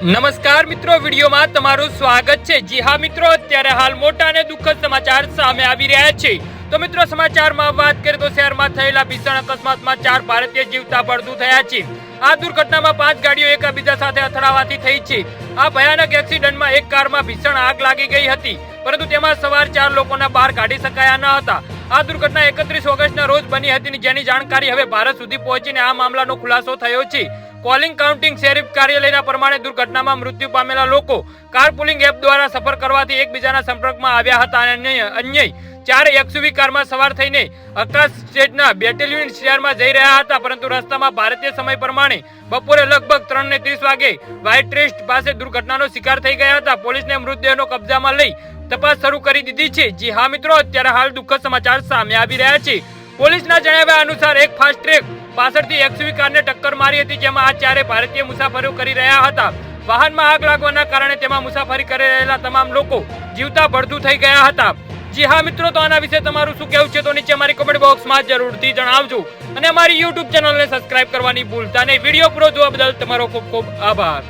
નમસ્કાર મિત્રો, વિડીયોમાં તમારું સ્વાગત છે। જી હા મિત્રો, અત્યારે હાલ મોટા અને દુઃખદ સમાચાર સામે આવી રહ્યા છે। તો મિત્રો, સમાચારમાં વાત કરીએ તો શહેરમાં થયેલા ભીષણ અકસ્માતમાં 4 ભારતીય જીવતા પડતું થયા છે। આ દુર્ઘટનામાં 5 ગાડીઓ એકબીજા સાથે અથડાવાથી થઈ છે। આ ભયાનક એક્સિડન્ટમાં એક કારમાં ભીષણ આગ લાગી ગઈ હતી, પરંતુ તેમાં સવાર 4 લોકોના બહાર કાઢી શકાયા ન હતા। આ દુર્ઘટના 31 ઓગસ્ટના રોજ બની હતી, જેની જાણકારી હવે ભારત સુધી પહોંચીને આ મામલાનો ખુલાસો થયો છે। કોલિંગ કાઉન્ટિંગ શેરીફ કાર્યાલયના પ્રમાણે દુર્ઘટનામાં મૃત્યુ પામેલા લોકો કારપુલિંગ એપ દ્વારા સફર કરવાથી એકબીજાના સંપર્કમાં આવ્યા હતા અને અન્ય 4 એક્સયુવી કારમાં સવાર થઈને આકાશ સ્ટેટના બેટેલિયન શહેરમાં જઈ રહ્યા હતા, પરંતુ રસ્તામાં ભારતીય સમય પ્રમાણે બપોરે લગભગ 3:30 વાગે વ્હાઇટ રેસ્ટ પાસે દુર્ઘટનાનો શિકાર થઈ ગયા હતા। પોલીસને મૃતદેહનો કબજામાં લઈ તપાસ શરૂ કરી દીધી છે। જી હા મિત્રો, અત્યારે હાલ દુઃખદ સમાચાર સામે આવી રહ્યા છે। પોલીસના જણાવ્યા અનુસાર એક ફાસ્ટ ટ્રેક પાછળથી એક્સયુવી કારને ટક્કર મારી હતી, જેમાં આ 4 ભારતીય મુસાફરો કરી રહ્યા હતા। વાહનમાં આગ લાગવાના કારણે તેમાં મુસાફરી કરી રહેલા તમામ લોકો જીવતા ભડથું થઈ ગયા હતા। જી હા મિત્રો, તો આના વિશે તમારું શું કહેવું છે તો નીચે અમારી કમેન્ટ બોક્સમાં જરૂરથી જણાવજો અને અમારી YouTube ચેનલને સબસ્ક્રાઇબ કરવાની ભૂલતા નહીં। વિડીયો પૂરો જોવા બદલ તમારો ખૂબ ખૂબ આભાર।